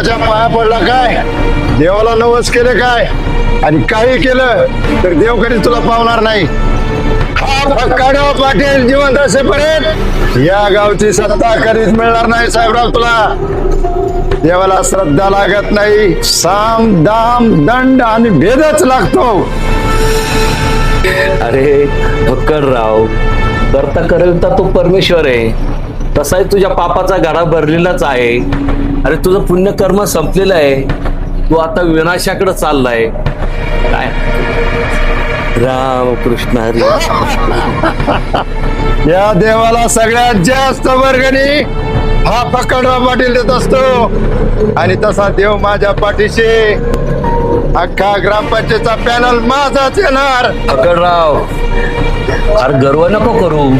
देवाच्या पाया पडला काय, देवाला नवस केले काय, आणि काही केलं तर देव कधी तुला पावणार नाही. हा फक्काराव पाटील जिवंत असेपर्यंत या गावची सत्ता कधीच मिळणार नाही साहेबराव तुला. देवाला श्रद्धा लागत नाही, साम दाम दंड आणि भेदच लागतो. अरे फक्करराव, करता करेल तर तो परमेश्वर आहे. तसाही तुझ्या पापाचा गाडा भरलेलाच आहे. अरे तुझं पुण्यकर्म संपलेलं आहे. तू आता विनाशाकडे चाललाय. काय राम कृष्ण हरी. या देवाला सगळ्यात जास्त वर्गणी हा फक्करराव पाटील देत असतो, आणि तसा देव माझ्या पाठीशी. अख्खा ग्रामपंचायतचा पॅनल माझाच येणार. फक्करराव, अरे गर्व नको करू.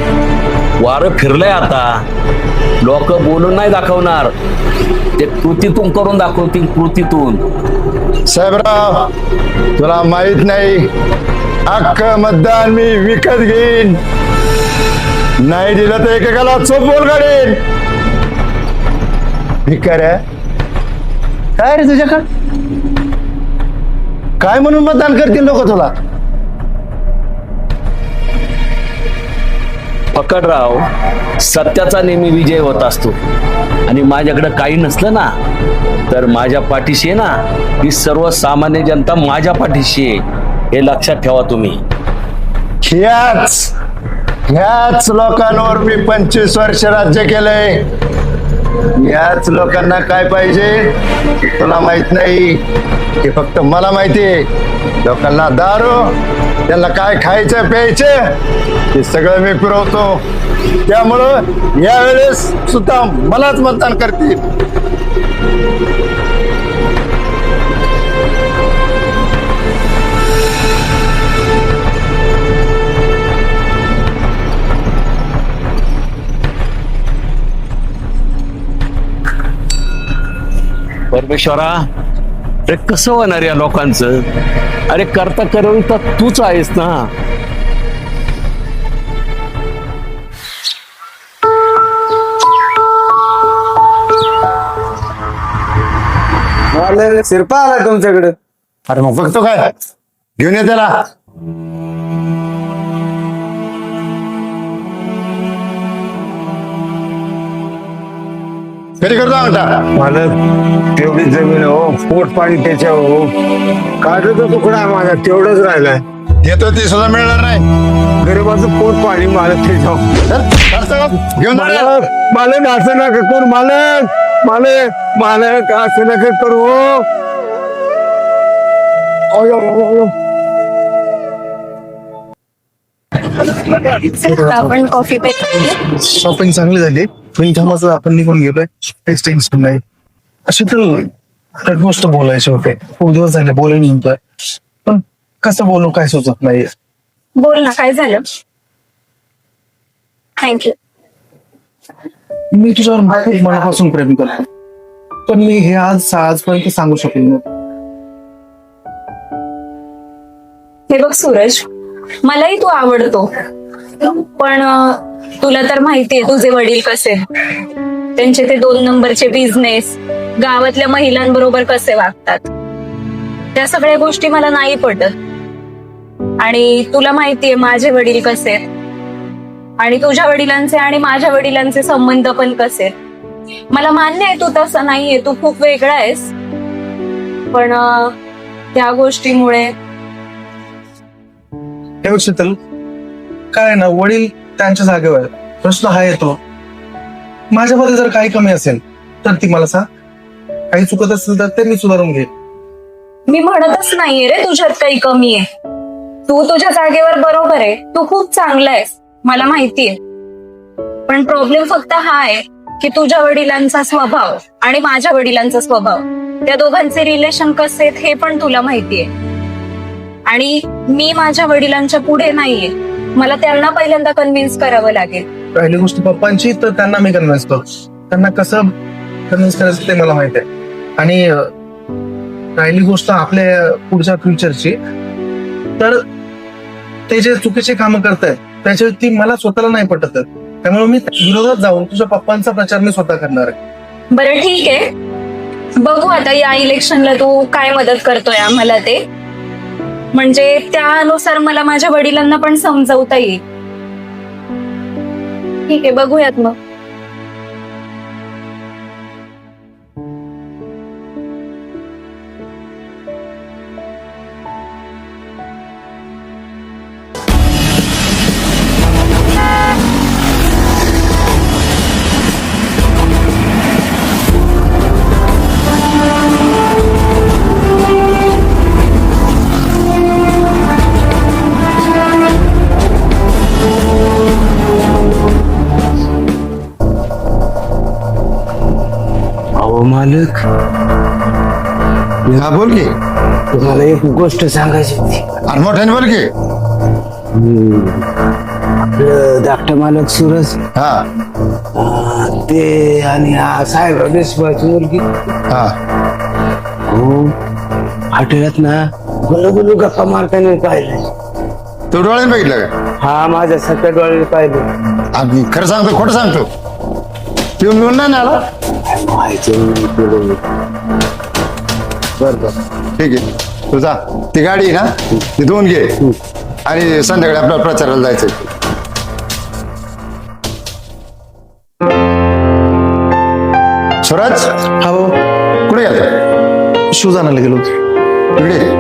वारं फिरलंय आता. लोक बोलून नाही दाखवणार, ते कृतीतून करून दाखवतील. कृतीतून. साहेबराव तुला माहित नाही, अख्खं मतदान मी विकत घेईन. नाही दिलं तर एकेकाला चोप बोल काढेन. भिकाऱ्या, काय रे तुझ्याकडं काय म्हणून मतदान करतील लोक तुला? फक्करराव, सत्याचा नेहमी विजय होत असतो. आणि माझ्याकडे काही नसलं ना, तर माझ्या पाठीशी आहे ना, ही सर्वसामान्य जनता माझ्या पाठीशी आहे. हे लक्षात ठेवा तुम्ही. ह्याच लोकांवर मी 25 वर्ष राज्य केलंय. याच लोकांना काय पाहिजे तुला माहित नाही, हे फक्त मला माहिती आहे. लोकांना दारू, त्यांना काय खायचं प्यायचं, हे सगळं मी पुरवतो. त्यामुळं यावेळेस सुद्धा मलाच मतदान करतील. परमेश्वरा, अरे कसं होणार या लोकांचं? अरे करता करून तर तूच आहेस ना. शिरपा आला तुमच्याकडे. अरे मग बघतो काय, घेऊन ये त्याला. कधी करतो अंगठा? मला तेवढी जमीन हो, पोट पाणी त्याच्या हो. काढतो तुकडा आहे माझा, तेवढंच राहिलाय. देतो ती सुद्धा मिळणार नाही. गरीबाचं पोट पाणी मालक त्याच्या. घेऊन जा. मालक असं नका करू. मालक असं नका करू हो. आपण कॉफी पेट. शॉपिंग चांगली झाली, पण कामाचं आपण निघून गेलोय, काहीच टेन्शन नाही. अशी तर गोष्ट बोलायची होते, खूप दिवस झाले बोलायला म्हणतोय, पण कसं बोलू काय सुचत नाही. बोल ना, काय झालं? थँक्यू. मी तुझ्यावर खूप मनापासून प्रेम करतो, पण मी हे आजपर्यंत सांगू शकलो नाही. हे बघ सूरज, मलाही तू आवडतो, पण तुला तर माहितीये तुझे वडील कसे. त्यांचे ते 2 नंबरचे बिझनेस, गावातल्या महिलांबरोबर कसे वागतात, त्या सगळ्या गोष्टी मला नाही पटत. आणि तुला माहितीये माझे वडील कसे आहेत, आणि तुझ्या वडिलांचे आणि माझ्या वडिलांचे संबंध पण कसे. मला मान्य आहे तू तसं नाहीये, तू खूप वेगळा आहेस, पण त्या गोष्टीमुळे. हे शीतल, काय ना, वडील त्यांच्या जागेवर. प्रश्न हा येतो, माझ्यामध्ये जर काही कमी असेल तर ती मला सांग, काही चुकत असेल तर ते मी सुधारून घे. मी म्हणतच नाहीये रे तुझ्यात काही कमी आहे. तू तुझ्या जागेवर बरोबर आहे, तू खूप चांगला आहेस, मला माहितीये. पण प्रॉब्लेम फक्त हा आहे की तुझ्या वडिलांचा स्वभाव आणि माझ्या वडिलांचा स्वभाव, त्या दोघांचे रिलेशन कसे आहेत हे पण तुला माहितीये. आणि मी माझ्या वडिलांच्या पुढे नाहीये, मला त्यांना पहिल्यांदा कन्व्हिन्स करावं लागेल. पहिली गोष्ट पप्पांची, तर त्यांना मी कन्व्हिन्स करतो. त्यांना कसं कन्व्हिन्स करायचं ते मला माहित आहे. आणि राहिली गोष्ट आपल्या पुढच्या फ्युचरची, तर ते जे चुकीचे कामं करतायत त्याच्यावरती मला स्वतःला नाही पटत. त्यामुळे मी विरोधात जाऊन तुझ्या पप्पांचा प्रचार मी स्वतः करणार आहे. बरं ठीक आहे, बघू आता या इलेक्शनला तू काय मदत करतोय आम्हाला ते, म्हणजे त्यानुसार मला माझ्या वडिलांना पण समजवता येईल. ठीक आहे, बघूयात मग. अहो मालक, हा बोल की. तुम्हाला एक गोष्ट सांगायची होती. आणि मोठ्याने बोल की. आपलं धाकटं मालक सूरज, हा ते आणि हा साहेबराव देशमुखची मुलगी, हा हो हॉटेलात ना गुलगुलू गप्पा मारताना पाहिलं. तू डोळ्याने बघितलं का? हा माझ्या सगळ्या डोळ्याने पाहिलं. आणि खरं सांगतो खोटं सांगतो? पिऊन घेऊन नाही ना आला? बरोबर. ठीक आहे, तू जा. ती गाडी आहे ना ती धुवून घे आणि संध्याकाळी आपल्याला प्रचाराला जायचंय. स्वराज हा भाऊ, कुठे गेला? शूज आणायला गेलो होतो. इकडे ये.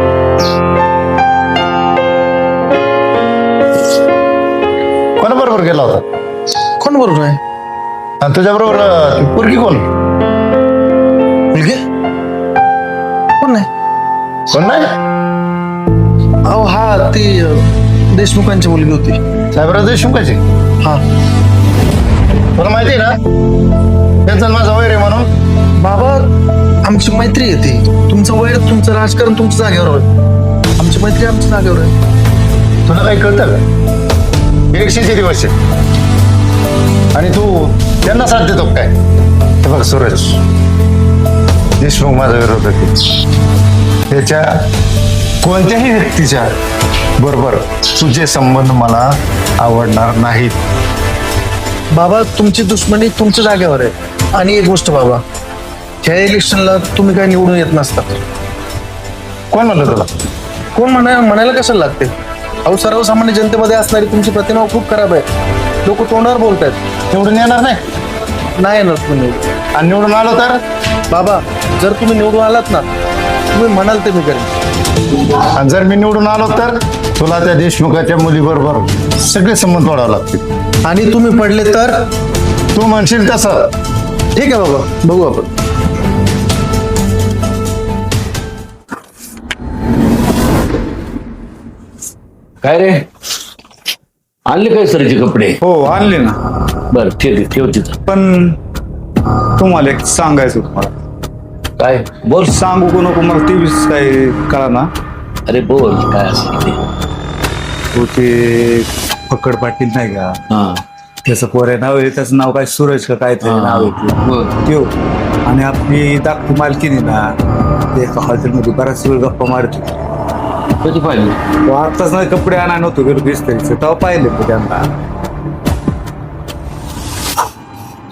कोणाबरोबर गेला होता? कोण बरोबर आहे? आणि तुझ्या बरोबर पोरगी कोण? मुलगी कोण नाही? कोण नाही? अहो हा ती देशमुखांची मुलगी होती. साहेबराव देशमुखाची? हा तुला माहिती आहे ना त्यांचा माझा वैर आहे म्हणून? बाबा, आमची मैत्री आहे ती. तुमचं वैर, तुमचं राजकारण तुमच्या जागेवर आहे. आमची मैत्री आमच्या जागेवर आहे. तुला काही कळतं का? इलेक्शनचे दिवस आहे आणि तू त्यांना साथ देतो काय? हे बघ सूरज, देशमुख माझा विरोधक आहे. त्याच्या कोणत्याही व्यक्तीच्या बरोबर तुझे संबंध मला आवडणार नाहीत. बाबा, तुमची दुश्मनी तुमच्या जागेवर आहे. आणि एक गोष्ट बाबा, ह्या इलेक्शनला तुम्ही काय निवडून येत नसता. कोण म्हणलं तुला? कोण म्हणायला कशाला लागते? अहो, सर्वसामान्य जनतेमध्ये असणारी तुमची प्रतिमा खूप खराब आहे. लोक तोंडावर बोलतायत. निवडून येणार नाही? नाही येणार तुम्ही. आणि निवडून आलो तर? बाबा, जर तुम्ही निवडून आलात ना, तुम्ही म्हणाल ते मी करेन. आणि जर मी निवडून आलो तर तुला त्या देशमुखाच्या मुलीबरोबर सगळे संबंध तोडावे लागतील. आणि तुम्ही पडले तर? तू म्हणशील तसं. ठीक आहे बाबा, बघू आपण. काय रे, आणले काय सरीचे कपडे? हो आणले ना. बर ठीक आहे, ठेव तिथं. पण तुम्हाला एक सांगायचं होतं मला. काय बोल. सांगू को नको मला तेवीस काय कळा ना. अरे बोल, काय असेल ते. हो ते फक्कड पाटील नाही का, हा त्याचं पोरे नाव आहे. त्याचं नाव काय सूरज का काय तरी नाव आहे बरं. त्यो. आणि आपली धाकटी मालकीने ना ते एका हॉटेलमध्ये बराच वेळ गप्पा मारत होती. कधी पाहिजे? तो आताच नाही कपडे आणा नव्हतो गेलो दिसतरीच तेव्हा पाहिले ते त्यांना.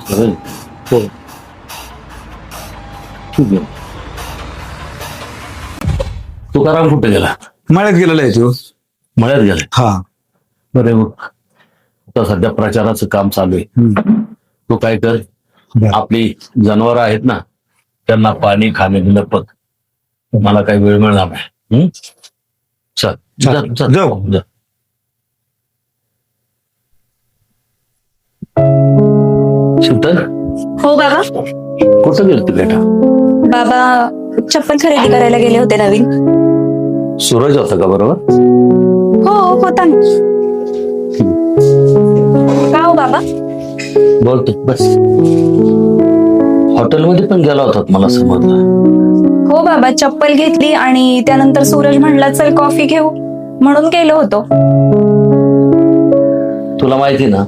चालेल. हो ठीक आहे. तुकाराम कुठे गेला? मळ्यात गेलेला आहे तो. मळ्यात गेला. हा. बरे मग आता सध्या प्रचाराचं काम चालू आहे. तू काय कर, बरं. आपली जनावर आहेत ना त्यांना पाणी खाणे दिलं बघ. मला काही वेळ मिळणार नाही. चल जा, जा, जाऊ. जा. शीतल, हो बाबा. कुठं गेलती बेटा? बाबा चप्पल खरेदी करायला गेले होते नवीन. सूरज होता का बरोबर? हो होता ना. का हो बाबा? बोलतो बस. हॉटेलमध्ये पण गेला होतात मला समजलं. हो बाबा, चप्पल घेतली आणि त्यानंतर सूरज म्हणला चल कॉफी घेऊ म्हणून गेलो होतो. तुला माहिती ना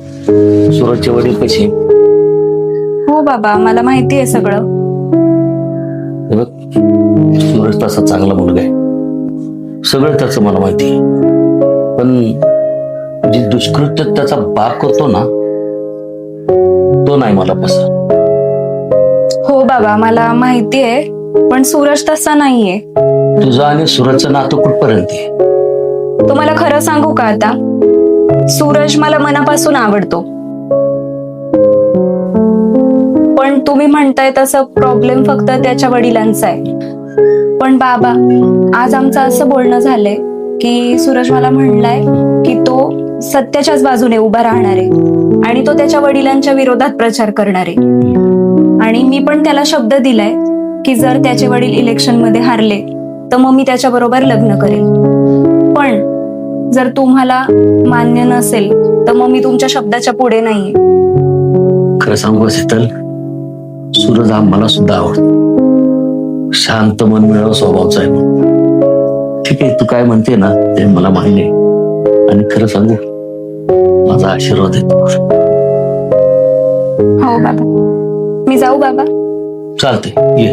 सूरजचे वडील कसे? हो बाबा, मला माहिती आहे सगळं. हे बघ, सूरज तसा चांगला मुलगा आहे, सगळं त्याचं मला माहिती आहे. पण जे दुष्कृत्य त्याचा बाप करतो ना तो नाही मला पसंत. हो बाबा, मला माहिती आहे. पण सूरज तसा नाहीये. तुझं आणि सूरजचं नातं कुठपर्यंत आहे? तुम्हाला खरं सांगू का आता, सूरज मला मनापासून आवडतो. पण तुम्ही म्हणताय तसं प्रॉब्लेम फक्त त्याच्या वडिलांचा आहे. पण बाबा, आज आमचं असं बोलणं झालंय की सूरज मला म्हणलाय की तो सत्याच्याच बाजूने उभा राहणार आहे आणि तो त्याच्या वडिलांच्या विरोधात प्रचार करणार आहे. आणि मी पण त्याला शब्द दिलाय की जर त्याचे वडील इलेक्शन मध्ये हारले तर मग मी त्याच्या बरोबर लग्न करेन. पण जर तुम्हाला मान्य नसेल तर मग मी तुमच्या शब्दाच्या पुढे नाहीये. खरं सांगू शीतल, सूरज हा मला सुद्धा आवडतो. शांत मन मिळावं स्वभावचा आहे मग. ठीक आहे, तू काय म्हणते ना ते मला मान्य आहे. आणि खरं सांगू, माझा आशीर्वाद आहे तुझ्यावर. हो बाबा, मी जाऊ बाबा. चालते, ये.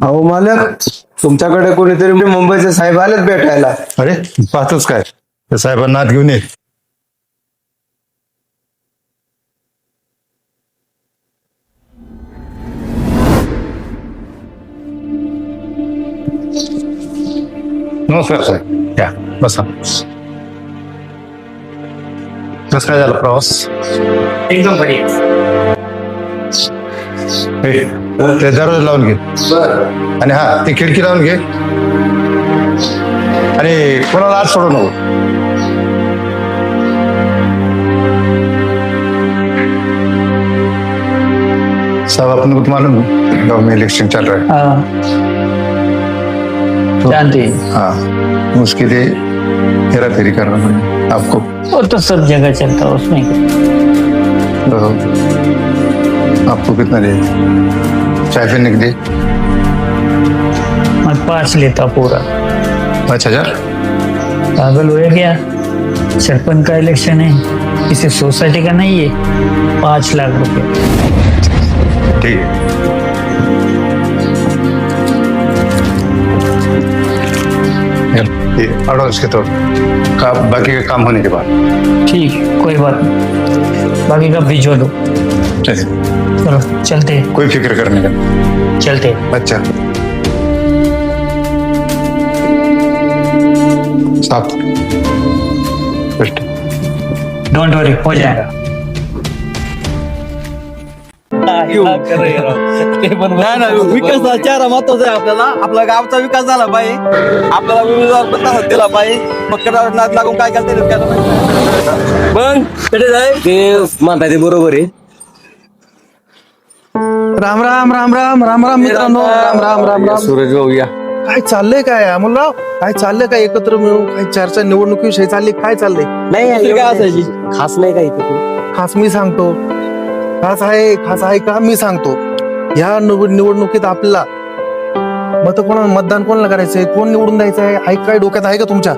अहो मालक, तुमच्याकडे कोणीतरी मुंबईचे साहेब आलेत भेटायला. अरे पाहतोच काय, त्या साहेबांना आत घेऊन ये. नमस्कार साहेब, या बसा. कसं काय झालं प्रवास? एकदम बढिया. हे, ते दरवाजा लावून घे. आणि हा, ती खिडकी लावून घे. आणि कोणाला आत सोडू नको. साहब, अपन को तो मालूम है गाँव में इलेक्शन चल रहा है. हाँ, जानते हैं. हाँ, उसके लिए हेरा फेरी करना पड़ेगा आपको. वो तो सब जगह चलता है, उसमें क्या. तो आपको कितना दे? चाय पीने के लिए मैं 5 लेता पूरा. 5,000. पागल हुए क्या? सरपंच का इलेक्शन है, किसी सोसाइटी का नहीं है. 5 लाख रुपए. ठीक है. ये एडवांस के तौर का, बाकी का काम होने के बाद. ठीक, कोई बात नहीं. बाकी का भिजवा दो. चलिए, चलो चलते हैं. कोई फिक्र करने का. चलते हैं. अच्छा साहब, डोंट वरी, हो जाएगा. नाही ना, विकास चार महत्वाचा आहे आपल्याला. आपला गावचा विकास झाला पाहिजे. आपल्याला उमेदवार पण तसाच दिला पाहिजे. फक्त नाद लागून काय करते मग कडे जाय ते म्हणताय ते बरोबर आहे. राम राम राम राम राम राम मित्रांनो, राम राम राम राम. सूरज भाऊ या. काय चाललंय काय अमोलराव? काय चाललंय काय एकत्र मिळून? काय चर्चा निवडणुकीविषयी चालली? काय चाललंय? नाही काय असायची खास नाही काय इथे. खास मी सांगतो. खास आहे का मी सांगतो. या निवडणुकीत आपल्याला मतदान कोणाला करायचंय, कोण निवडून द्यायचंय, आहे काय डोक्यात आहे का तुमच्या?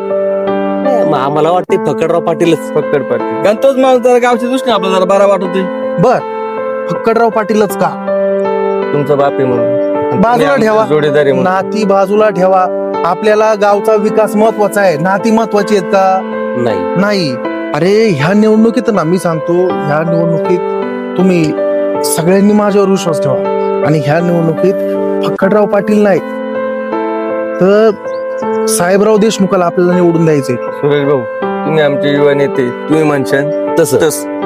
आम्हाला वाटते फक्कडराव पाटीलच. फक्कड पाटील गणतोच माणूस जरा गावच्या दृष्टीने आपल्याला जरा बरा वाटत. बर, फक्कडराव पाटीलच का? तुमचा बाप आहे म्हणून बाजूला ठेवा. जोडीदारी म्हणून. नाती बाजूला ठेवा. आपल्याला गावचा विकास महत्वाचा आहे. नाती महत्वाची आहेत का? नाही. अरे ह्या निवडणुकीत ना, मी सांगतो, ह्या निवडणुकीत तुम्ही सगळ्यांनी माझ्यावर विश्वास ठेवा. आणि ह्या निवडणुकीत फक्कडराव पाटील नाही तर साहेबराव देशमुखाला आपल्याला निवडून द्यायचे. सुरेश भाऊ, तुम्ही आमचे युवा नेते, तुम्ही म्हणशान तसं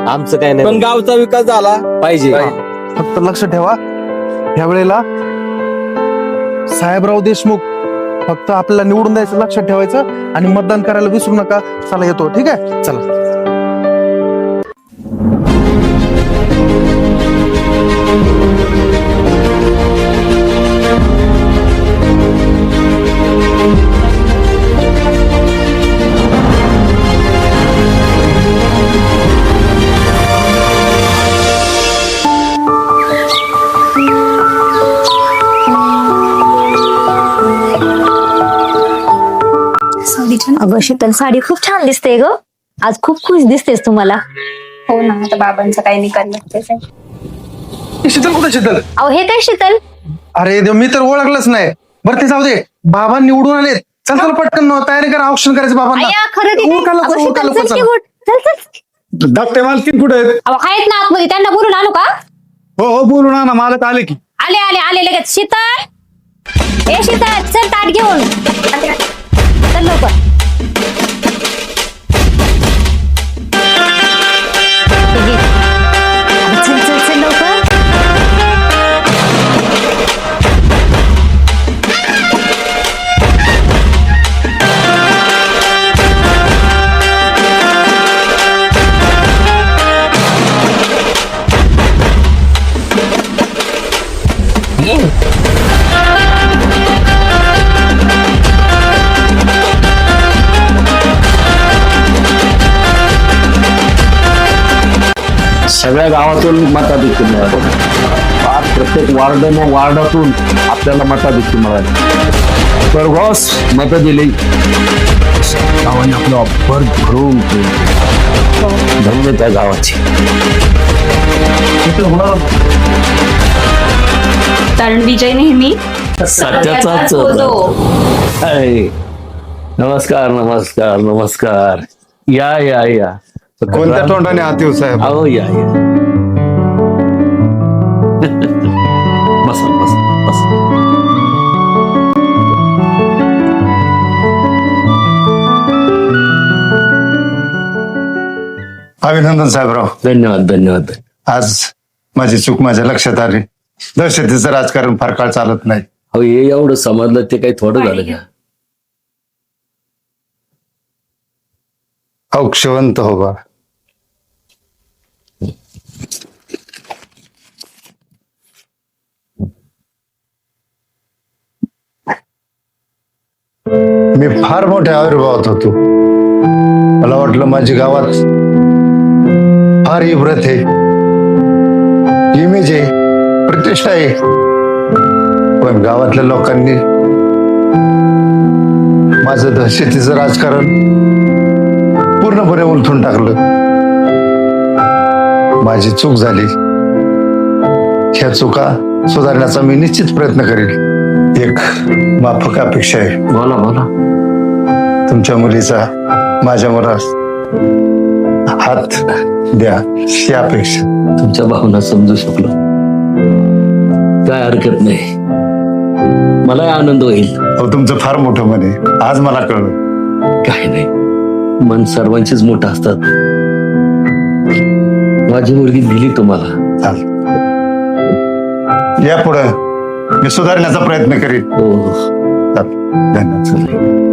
आमचं काय नाही, पण गावचा विकास झाला पाहिजे. फक्त लक्ष ठेवा, ह्या वेळेला साहेबराव देशमुख फक्त आपल्याला निवडून द्यायचं, लक्षात ठेवायचं. आणि मतदान करायला विसरू नका. चला येतो, ठीक आहे, चला. अगं शीतल, साडी खूप छान दिसते ग. आज खूप खुश दिसतेस तुम्हाला. हो ना, आता बाबांचा काही निकाल लागतेच आहे. शीतल कुठे शीतल? अहो हे काय शीतल? अरे देव, मी तर ओळखलंच नाही. बरं ते जाऊ दे, बाबा निवडून आलेत. चल चल पटकन तयारी करा, औक्षण करायचं बाबांना. अय्या, खरं की नाही? उरका लवकर, अगं, उरका शीतल, लवकर, चल की चला. उठ. चल चल. धाकटे मालकीन कुठे आहेत? अहो आहेत ना आतमध्ये, त्यांना बोलून आणू का? हो हो, बोलून आणा, मालक आले की. आले आले आले लगेच. शीतल, ए शीतल, चल ताट घेऊन. चल लवकर. चल चल चल लवकर. सगळ्या गावातून मताधिक्य मिळालं. आज प्रत्येक वार्डातून आपल्याला मताधिक्य मिळाले. परघोस मतं दिली. गावाने आपलं भर भरून धन्य त्या गावाची. कारण विजय नेहमी सत्याचाच होतो. हाय. नमस्कार नमस्कार नमस्कार. या या या. कोणत्या तोंडाने हात येऊ साहेब? अहो या या. बसा बसा बसा. अभिनंदन साहेबराव. धन्यवाद धन्यवाद. आज माझी चूक माझ्या लक्षात आली. दहशतीचं राजकारण फार काळ चालत नाही. अहो हे एवढं समजलं ते काही थोडं झालं का? औक्षवंत हो बा. मी फार मोठ्या आविर्भावात होतो. मला वाटलं माझी गावात फार इब्रत आहे, इमेज आहे, प्रतिष्ठा आहे. पण गावातल्या लोकांनी माझं दहशतीचं राजकारण पूर्णपणे उलथून टाकलं. माझी चूक झाली. ह्या चुका सुधारण्याचा मी निश्चित प्रयत्न करेल. एक माफक अपेक्षा आहे. बोला बोला. तुमच्या मुलीचा माझ्या मुलास हात द्या, ही अपेक्षा. तुमच्या भावना समजू शकलो. काय हरकत नाही. मला आनंद होईल. अहो, तुमचं फार मोठं मन आहे. आज मला कळलं. काय नाही, मन सर्वांचीच मोठं असतात. माझी मुलगी दिली तुम्हाला. चाल, या पुढं मी सुधारण्याचा प्रयत्न करीन. हो चाल, धन्यवाद. चला.